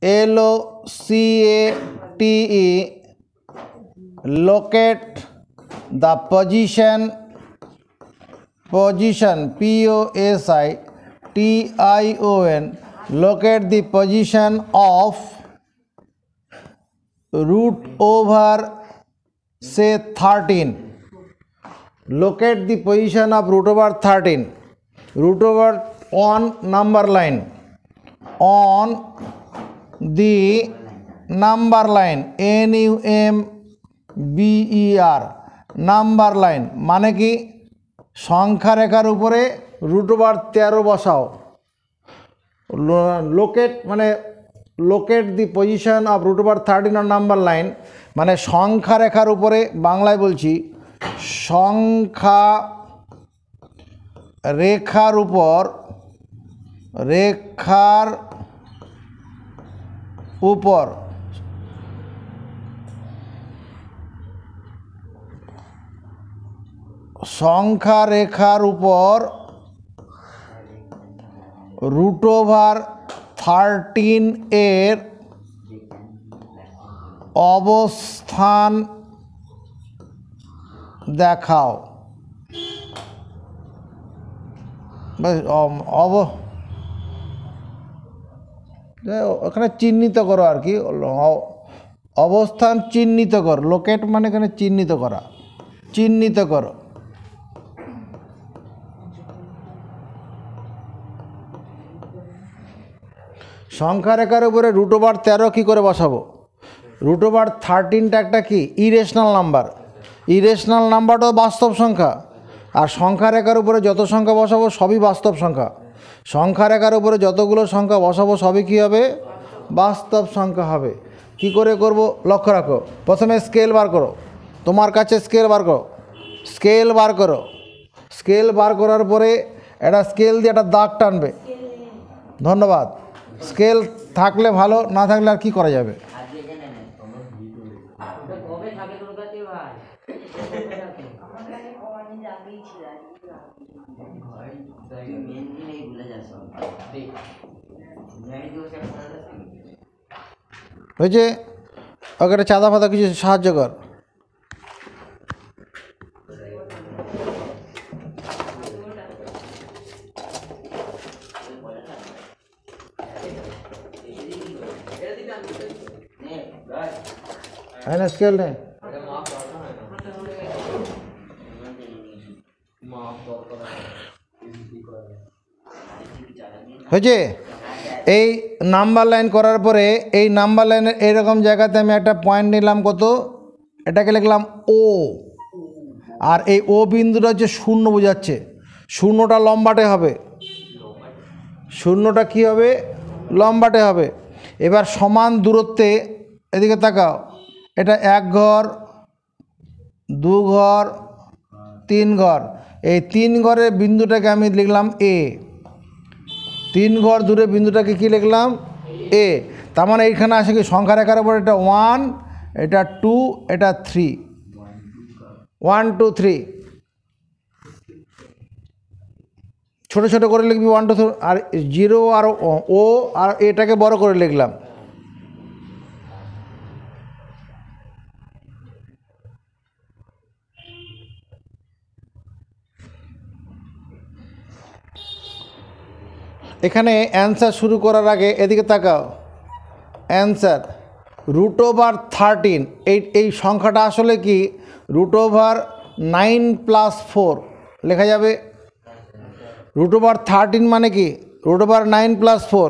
LOCATE, locate the position, POSITION, locate the position of root over say 13. Locate the position of root over 13. Root over on number line. On the number line, NUMBER, number line মানে কি সংখ্যা রেখার উপরে root over 13 বসাও। Locate মানে locate the position of root over 13 on number line মানে সংখ্যা রেখার উপরে, বাংলায় বলছি সংখ্যা রেখার উপর, রেখার উপর সংখ্যা রেখার উপর রুট ওভার 13 এর অবস্থান দেখাও। ওখানে চিহ্নিত করো আর কি, অবস্থান চিহ্নিত করো। লোকেট মানে এখানে চিহ্নিত করা, চিহ্নিত করো। সংখ্যা রেখার উপরে রুট ওভার 13 কী করে বসাবো? রুট ওভার 13টা একটা কি ইরেশনাল নাম্বার, ইরেশনাল নাম্বারটাও বাস্তব সংখ্যা, আর সংখ্যা রেখার উপরে যত সংখ্যা বসাবো সবই বাস্তব সংখ্যা। সংখ্যা রেখার উপরে যতগুলো সংখ্যা বসাবো সবই কী হবে? বাস্তব সংখ্যা হবে। কি করে করব লক্ষ্য রাখো। প্রথমে স্কেল বার করো, তোমার কাছে স্কেল বার করো, স্কেল বার করো। স্কেল বার করার পরে একটা স্কেল দিয়ে একটা দাগ টানবে। ধন্যবাদ। স্কেল থাকলে ভালো, না থাকলে আর কি করা যাবে। হয়েছে, ওকে একটা চাঁদা ফাদা কিছু সাহায্য কর। है ना स्केल ने হয়েছে। এই নাম্বার লাইন করার পরে এই নাম্বার লাইনের এইরকম জায়গাতে আমি একটা পয়েন্ট নিলাম, কত, এটাকে লিখলাম ও। আর এই ও বিন্দুটা হচ্ছে শূন্য বোঝাচ্ছে, শূন্যটা লম্বাটে হবে, শূন্যটা কি হবে? লম্বাটে হবে। এবার সমান দূরত্বে এদিকে তাকাও, এটা 1 ঘর, 2 ঘর, 3 ঘর। এই 3 ঘরের বিন্দুটাকে আমি লিখলাম এ। 3 ঘর দূরে বিন্দুটাকে কি লিখলাম? এ। তার মানে এইখানে আসে কি সংখ্যা রেখার উপর এটা 1, এটা 2, এটা 3, 1 2 3 ছোট ছোট করে লিখবি 1 2 3, আর 0 আর ও আর এটাকে বড় করে লিখলাম। এখানে অ্যান্সার শুরু করার আগে এদিকে তাকাও। অ্যান্সার রুট ওভার 13, এই সংখ্যাটা আসলে কি রুট ওভার 9 + 4 লেখা যাবে। রুট ওভার 13 মানে কি রুট ওভার 9 + 4,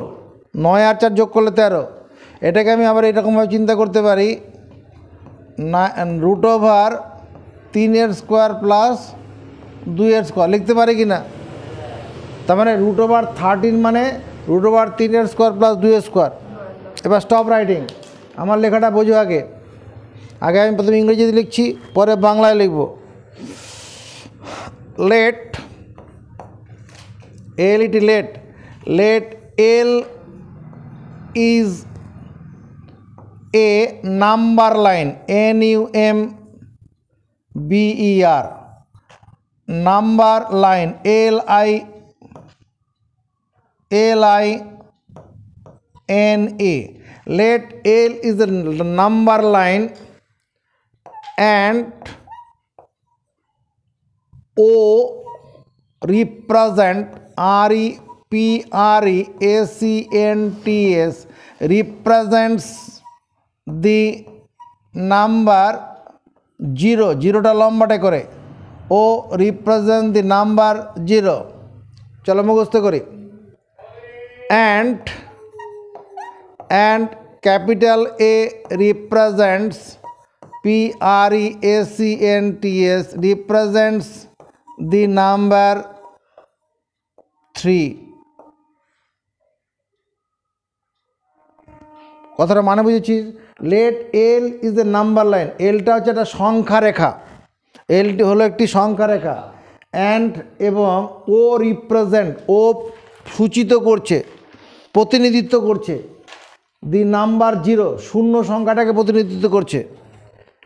9 আর 4 যোগ করলে 13। এটাকে আমি আবার এরকমভাবে চিন্তা করতে পারি, root over 3 square plus 2 square লিখতে পারি কি না? তার মানে রুট ওভার 13 মানে root over 3 square plus 2 square. এবার স্টপ রাইটিং, আমার লেখাটা বোঝো আগে। আগে আমি প্রথমে ইংরেজিতে লিখছি, পরে বাংলায় লিখব। Let let L is a number line, NUMBER, number line, LI NA. Let L is the number line and O represent REPRESENTS represents the number 0. 0টা লম্বাটে করে O represent the number 0. চলো মুখস্থ করি। and capital A represents PRESENTS represents the number 3. কথাটা মানে বুঝেছিস? Let L is the number line, এলটা হচ্ছে একটা সংখ্যা রেখা, এলটি হলো একটি সংখ্যা রেখা। অ্যান্ড এবং ও রিপ্রেজেন্ট, ও সূচিত করছে, প্রতিনিধিত্ব করছে দি নাম্বার 0, শূন্য সংখ্যাটাকে প্রতিনিধিত্ব করছে।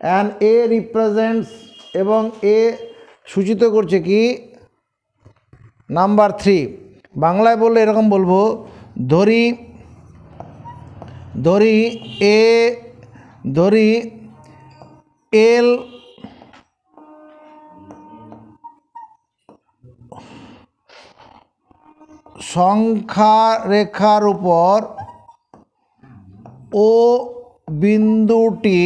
অ্যান্ড এ রিপ্রেজেন্টস, এবং এ সূচিত করছে কি নাম্বার 3। বাংলায় বললে এরকম বলবো, ধরি এল সংখ্যা রেখার উপর ও বিন্দুটি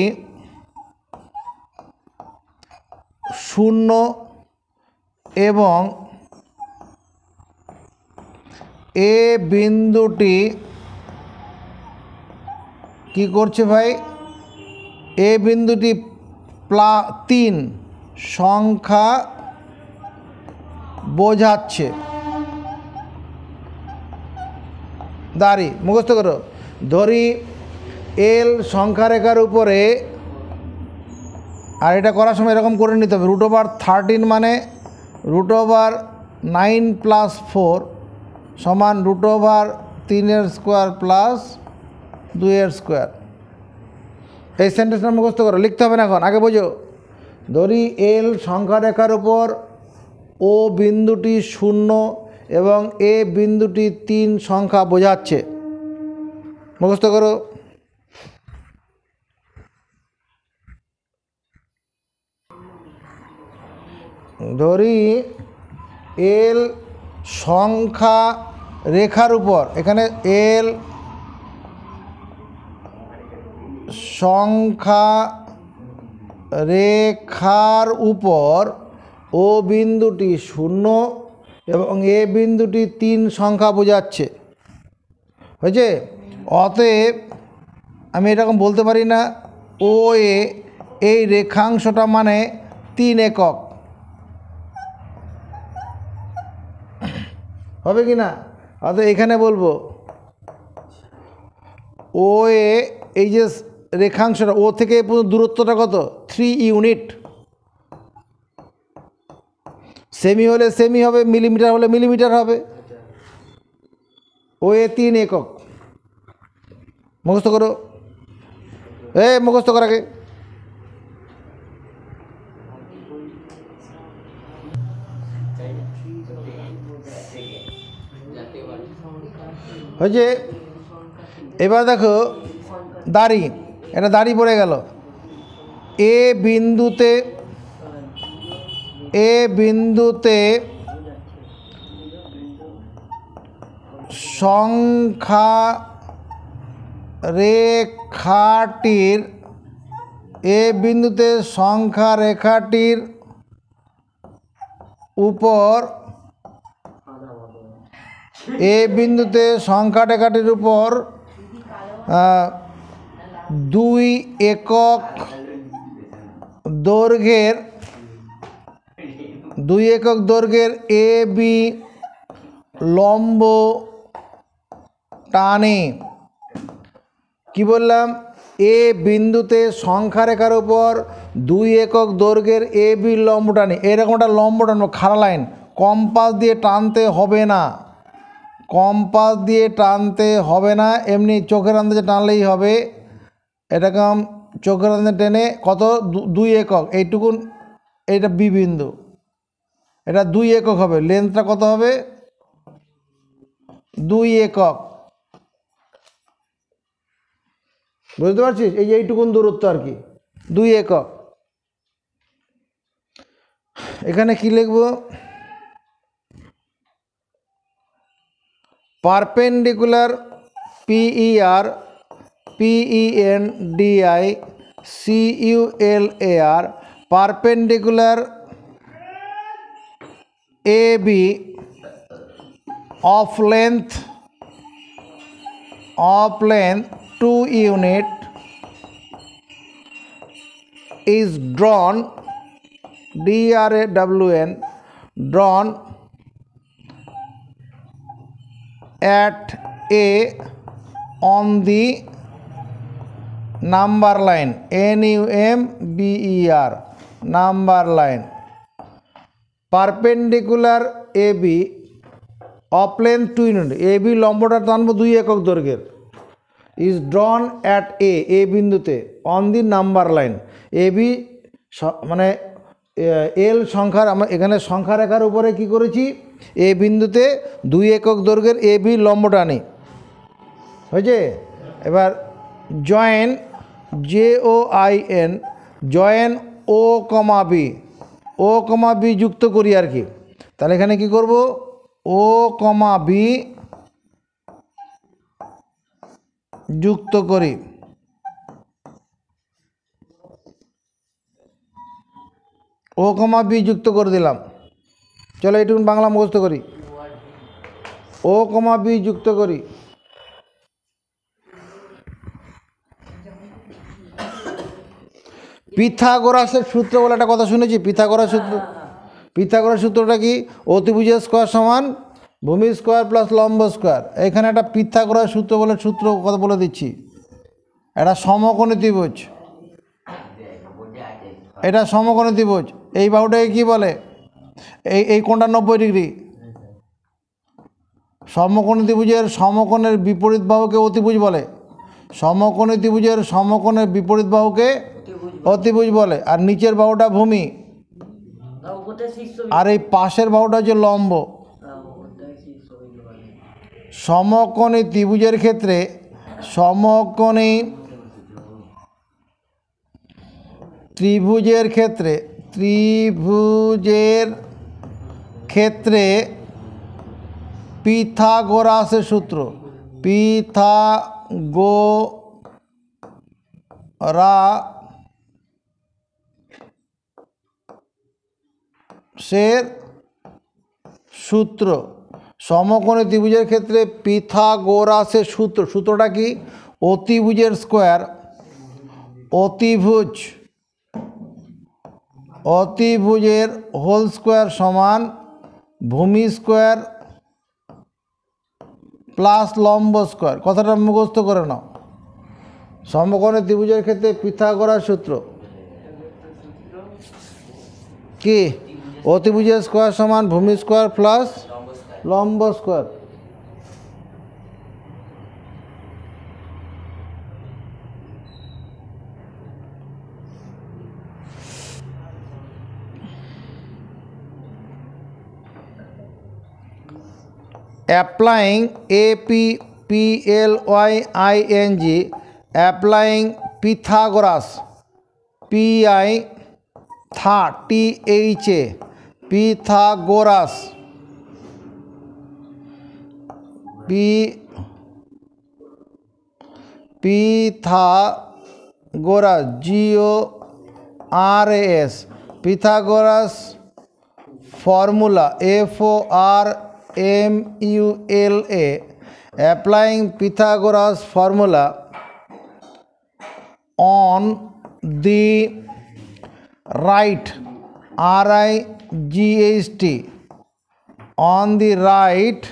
0 এবং এ বিন্দুটি কি করছে ভাই, এ বিন্দুটি 3 সংখ্যা বোঝাচ্ছে। দাঁড়ি মুখস্থ করো। ধরি এল সংখ্যা রেখার উপরে, আর এটা করার সময় এরকম করে নিতে হবে, √13 মানে √9 + 4 সমান √3² + 2² এই সেন্টেন্সটা মুখস্থ করো, লিখতে হবে না এখন, আগে বোঝো। ধরি এল সংখ্যা রেখার উপর ও বিন্দুটি 0 এবং এ বিন্দুটি 3 সংখ্যা বোঝাচ্ছে। মুখস্থ করো। ধরি এল সংখ্যা রেখার উপর, এখানে এল সংখ্যা রেখার উপর ও বিন্দুটি 0 এবং এ বিন্দুটি 3 সংখ্যা বোঝাচ্ছে। হয়েছে? অতএব আমি এরকম বলতে পারি না ও এ এই রেখাংশটা মানে 3 একক, হবে কি না? অতএব এখানে বলবো ও এ, এই যে রেখাংশটা ও থেকে দূরত্বটা কত, 3 ইউনিট। সেমি হলে সেমি হবে, মিলিমিটার হলে মিলিমিটার হবে। ও এ 3 একক। মুখস্থ করো, মুখস্থ কর আগে। হয়েছে? এবার দেখো দাড়ি, এটা দাড়ি পড়ে গেল। এ বিন্দুতে সংখ্যা রেখাটির, এ বিন্দুতে সংখ্যা রেখাটির উপর, এ বিন্দুতে সংখ্যা রেখাটির উপর 2 একক দৈর্ঘ্যের এ বি লম্ব টানে। কি বললাম? এ বিন্দুতে সংখ্যা রেখার উপর 2 একক দৈর্ঘ্যের এ বি লম্ব টানে। এরকম একটা লম্ব টানবো, খাড়া লাইন, কম্পাস দিয়ে টানতে হবে না, কম্পাস দিয়ে টানতে হবে না, এমনি চোখের আন্দাজে টানলেই হবে। এরকম চোখের আন্দাজে টেনে কত, 2 একক, এইটুকুন, এইটা বি বিন্দু, এটা 2 একক হবে। লেন্থটা কত হবে? 2 একক। বুঝতে পারছিস? এই যে এইটুকুন দূরত্ব আর কি, 2 একক। এখানে কি লিখব? Perpendicular PER PENDICULAR perpendicular AB of length 2 unit is drawn DRAWN drawn at A on the number line NUMBER number line perpendicular AB of length 2 unit AB লম্বটা টানবো 2 একক দৈর্ঘ্যের is drawn at A বিন্দুতে on the number line AB মানে এল সংখ্যার আমরা এখানে সংখ্যা রেখার উপরে কি করেছি এ বিন্দুতে 2 একক দৈর্ঘ্যের AB লম্ব টানি হয়েছে। এবার join JOIN join O, B যুক্ত করি আর কি। তাহলে এখানে কি করব O, B যুক্ত করি। O, B যুক্ত করে দিলাম। চলো এইটুকু বাংলা মুখস্থ করি। O, B যুক্ত করি। পিথাগোরাসের সূত্র বলে একটা কথা শুনেছি, পিথাগোরাস সূত্রটা কি? অতিভুজের স্কোয়ার সমান ভূমি স্কোয়ার প্লাস লম্ব স্কোয়ার। এখানে একটা পিথাগোরাস সূত্র বলে সূত্র কথা বলে দিচ্ছি। এটা সমকোণী ত্রিভুজ, এটা সমকোণী ত্রিভুজ। এই বাহুটাকে কি বলে? এই কোণটা 90 ডিগ্রি। সমকোণী ত্রিভুজের সমকোণের বিপরীত বাহুকে অতিভুজ বলে। সমকোণী ত্রিভুজের সমকোণের বিপরীত বাহুকে অতিভুজ বলে। আর নিচের বাহুটা ভূমি, আর এই পাশের বাহুটা হচ্ছে লম্ব। সমকোণী ত্রিভুজের ক্ষেত্রে ত্রিভুজের ক্ষেত্রে পিথাগোরাসের সূত্র, পিথাগোরাসের সূত্র। সমকোণী ত্রিভুজের ক্ষেত্রে পিথাগোরাসের সূত্রটা কি? অতিভুজের স্কোয়ার, অতিভুজের হোল স্কোয়ার সমান ভূমি স্কোয়ার প্লাস লম্ব স্কোয়ার। কথাটা মুখস্থ করে নাও। সমকোণী ত্রিভুজের ক্ষেত্রে পিথাগোরাস সূত্র কি? অতিভুজের স্কোয়ার সমান ভূমি স্কোয়ার প্লাস লম্ব square. applying APPLYING applying Pythagoras Pythagoras GORAS Pythagoras formula FORMULA applying Pythagoras formula on the right RIGHT on the right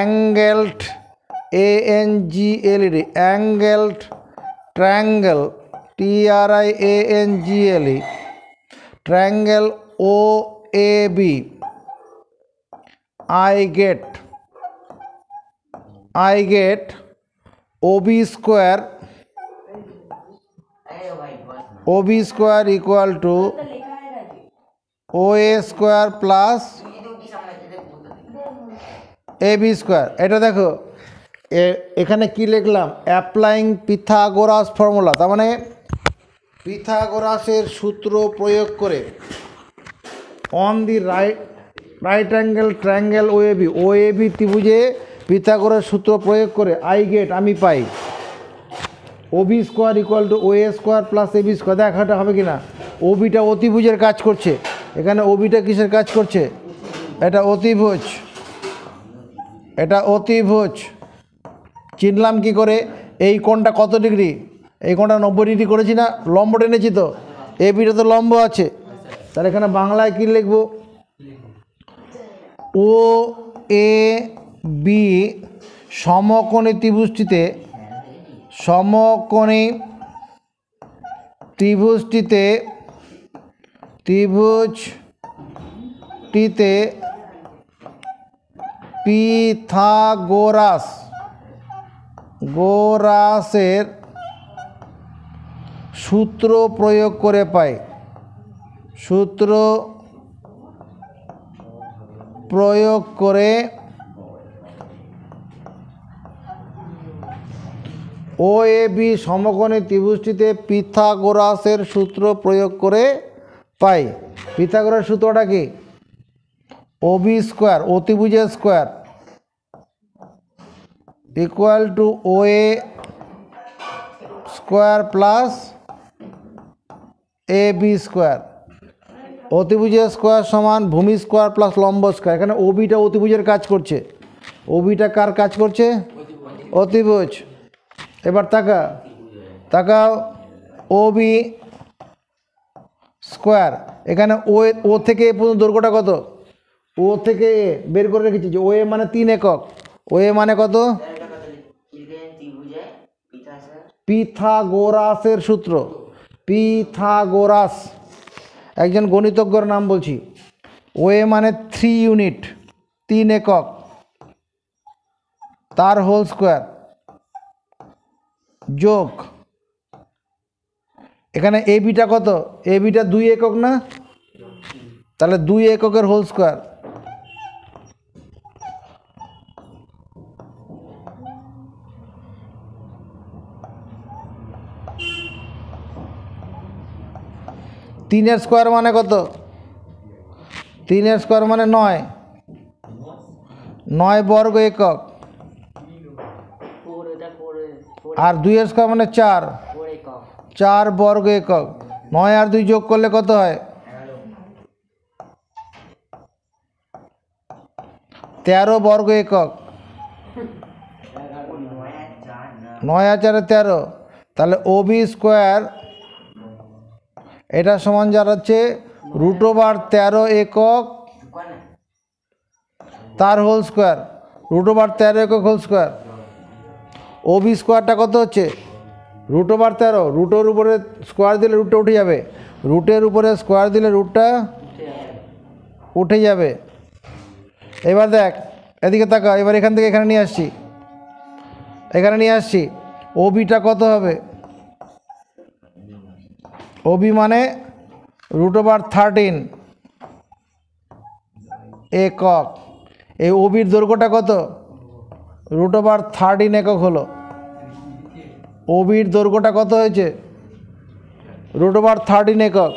angled ANGLED angled triangle TRIANGLE triangle OAB I get OB square equal to OA square plus AB square। এটা দেখো এখানে কি লিখলাম, applying Pythagoras formula, তার মানে পিথাগোরাসের সূত্র প্রয়োগ করে on the right angle triangle OAB ত্রিভুজে পিথাগোরাস সূত্র প্রয়োগ করে আমি পাই OB square equal to OA square plus AB square. দেখাটা হবে কি না, ওবিটা অতিভুজের কাজ করছে, এখানে ওবিটা কিসের কাজ করছে, এটা অতিভুজ, এটা অতিভুজ। চিনলাম কি করে, এই কোণটা কত ডিগ্রি, এই কোণটা 90 ডিগ্রি করেছি না, লম্ব টেনেছি তো, এবিটা তো লম্ব আছে, তাহলে এখানে বাংলায় কি লিখব, ও এ বি সমকোণী ত্রিভুজটিতে পিথাগোরাসের সূত্র প্রয়োগ করে পাই, সূত্র প্রয়োগ করে ও এ বি সমকোণী ত্রিভুজটিতে পিথাগোরাসের সূত্র প্রয়োগ করে পাই। পিথাগোরাস সূত্রটা কি, ওবি স্কোয়ার অতিভুজের square equal to O A square plus A B square. অতিভুজের স্কোয়ার সমান ভূমি স্কোয়ার প্লাস লম্ব স্কোয়ার। এখানে ওবিটা অতিভুজের কাজ করছে, ওবিটা কার কাজ করছে, অতিভুজ। এবার তাকাও ওবি স্কোয়ার, এখানে ও থেকে এ পর্যন্ত দৈর্ঘ্যটা কত, ও থেকে এ বের করে রেখেছি যে ও এ মানে 3 একক, ও এ মানে কত, পিথাগোরাসের সূত্র, পিথাগোরাস একজন গণিতজ্ঞর নাম বলছি। ও এ মানে 3 ইউনিট, 3 একক, তার হোল স্কোয়ার যোগ এখানে এবিটা কত, এবিটা 2 একক না, তাহলে 2 এককের হোল স্কোয়ার। তিনের স্কোয়ার মানে কত, 3 স্কোয়ার মানে 9, 9 বর্গ একক, আর 2 স্কোয়ার মানে 4, 4 বর্গ একক। 9 আর 2 যোগ করলে কত হয়, 13 বর্গ একক, 9 আর 4 13, তাহলে ওবি স্কোয়ার এটা সমান যার হচ্ছে √13 একক তার হোল স্কোয়ার, √13 একক হোল স্কোয়ার। ওবি স্কোয়ারটা কত হচ্ছে, √13, রুটের উপরে স্কোয়ার দিলে রুটটা উঠে যাবে, রুটের উপরে স্কোয়ার দিলে রুটটা উঠে যাবে। এবার দেখ এদিকে তাকা, এবার এখান থেকে এখানে নিয়ে আসছি, ওবিটা কত হবে, ওবি মানে √13 একক। এই ওবির দৈর্ঘ্যটা কত, √13 একক হলো, ওবির দৈর্ঘ্যটা কত হয়েছে, √13 একক।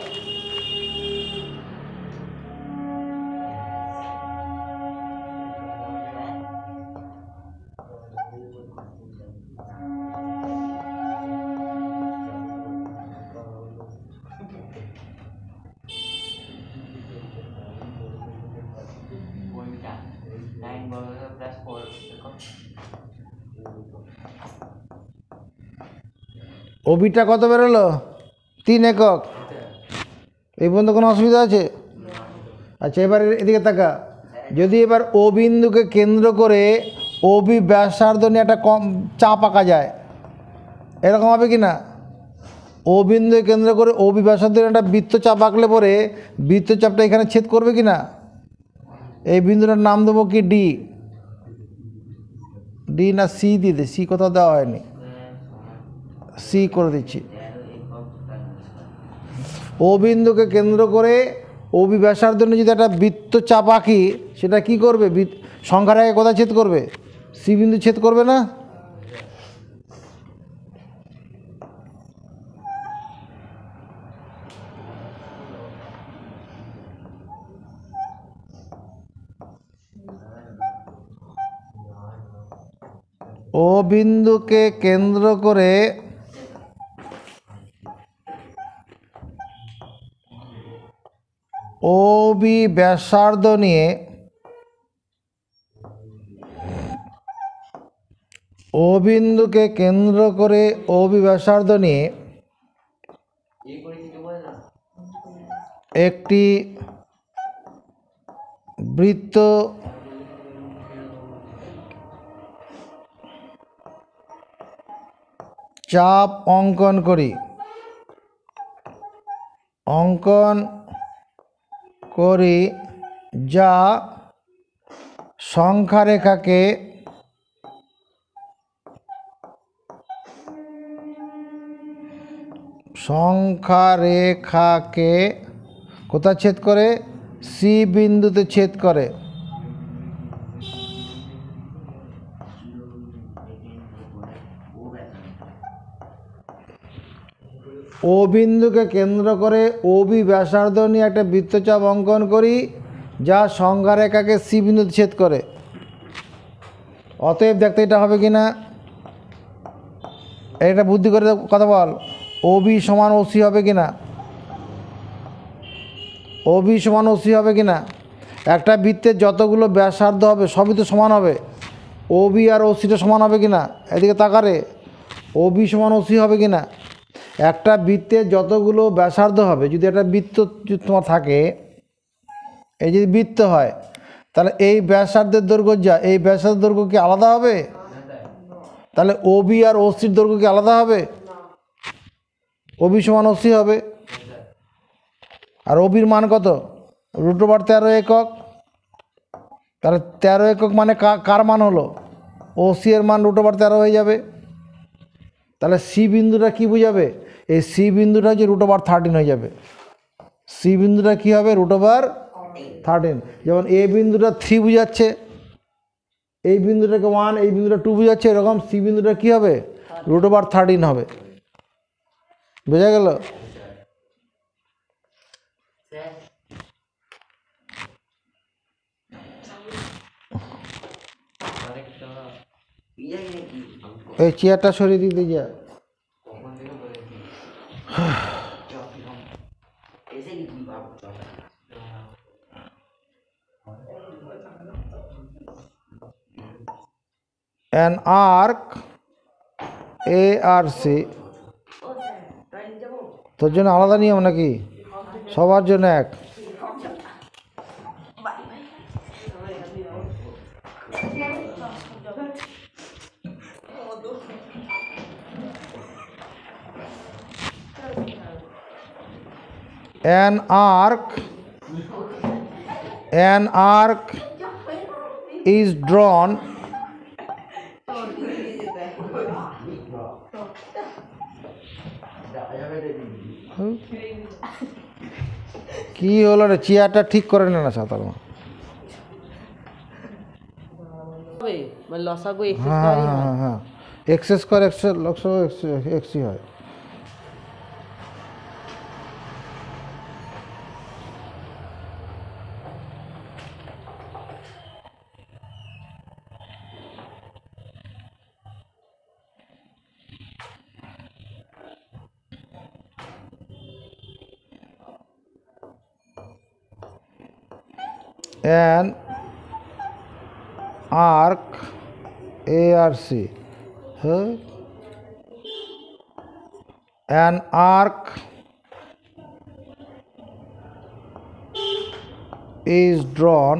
ওবিটা কত বেরোলো, 3 একক। এই পর্যন্ত কোনো অসুবিধা আছে? আচ্ছা এবার এদিকে তাকা, যদি এবার ও বিন্দুকে কেন্দ্র করে ওবি ব্যাসার্ধ নিয়ে একটা চাপ আঁকা যায়, এরকম হবে কি না? ও বিন্দুকে কেন্দ্র করে ওবি ব্যাসার্ধ নিয়ে একটা বৃত্তচাপ আঁকলে পরে বৃত্তচাপটা এখানে ছেদ করবে কি না? এই বিন্দুটার নাম দেবো কি, ডি। ডি না সি দিয়ে দে, সি কোথাও দেওয়া হয়নি, সি করে দিচ্ছি। ও বিন্দুকে কেন্দ্র করে ওবি ব্যাসার্ধ নিয়ে যদি একটা বৃত্তচাপ আঁকি, সেটা কি করবে, সংখ্যার আগে কোথায় ছেদ করবে, সি বিন্দু ছেদ করবে না? ও বিন্দুকে কেন্দ্র করে OB ব্যাসার্ধ নিয়ে ও বিন্দুকে কেন্দ্র করে OB ব্যাসার্ধ নিয়ে একটি বৃত্ত চাপ অঙ্কন করি যা সংখ্যারেখাকে কোথায় ছেদ করে? C বিন্দুতে ছেদ করে। ও বিন্দুকে কেন্দ্র করে OB ব্যাসার্ধ নিয়ে একটা বৃত্তচাপ অঙ্কন করি যা সংখ্যারেখাকে C বিন্দুতে ছেদ করে। অতএব দেখতে এটা হবে কি না, এটা বুদ্ধি করে কথা বল। OB সমান OC হবে কি না? OB সমান OC হবে কি না? একটা বৃত্তের যতগুলো ব্যাসার্ধ হবে সবই তো সমান হবে। OB আর OCটা সমান হবে কি না? এদিকে তাকারে। OB সমান OC হবে কি না? একটা বৃত্তের যতগুলো ব্যাসার্ধ হবে, যদি একটা বৃত্ত তোমার থাকে, এই যদি বৃত্ত হয়, তাহলে এই ব্যাসার্ধের দৈর্ঘ্য যা, এই ব্যাসার্ধের দৈর্ঘ্য কি আলাদা হবে? তাহলে OB আর OCর দৈর্ঘ্য কি আলাদা হবে? OB সমান OC হবে। আর OBর মান কত? √13 একক। তাহলে 13 একক মানে কার মান হলো? OC এর মান √13 হয়ে যাবে। তাহলে C বিন্দুটা কি বুঝাবে? এই C বিন্দুটা হচ্ছে √13 হয়ে যাবে। C বিন্দুটা কি হবে? √13। যেমন A বিন্দুটা 3 বুঝাচ্ছে, এই বিন্দুটাকে 1, এই বিন্দুটা 2 বুঝাচ্ছে, এরকম C বিন্দুটা কি হবে? √13 হবে। বোঝা গেল? এই চেয়ারটা সরিয়ে দিতে যা। An arc ARC, তোর জন্য আলাদা নিয়ম নাকি? সবার জন্য এক? An arc is drawn কি হলো রে? চেয়ারটা ঠিক করে নে না সাঁতার। হ্যাঁ, এক্স স্কোয়ার এক্সই হয়। An arc ARC, an arc is drawn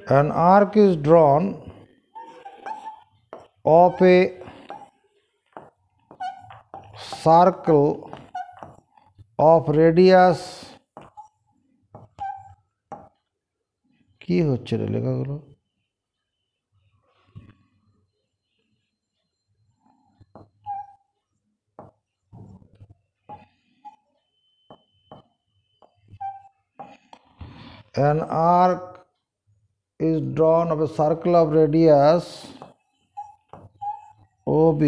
An arc is drawn of a circle of radius, কি হচ্ছে রে লেখাগুলো? An arc is drawn of a circle of radius OB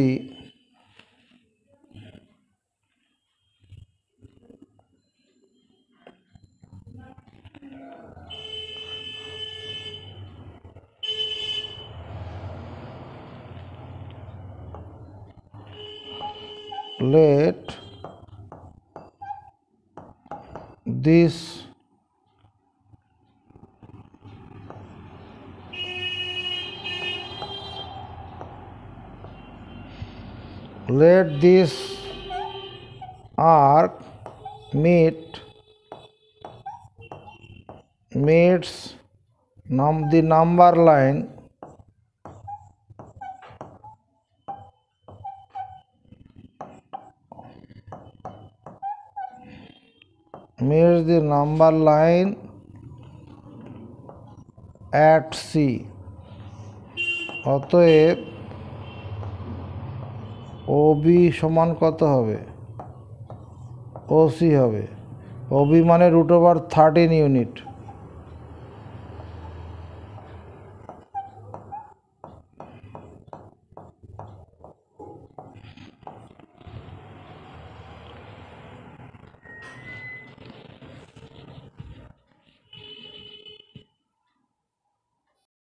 let this arc meets the number line at C. অতএব OB সমান কত হবে? OC হবে। OB মানে √13 ইউনিট।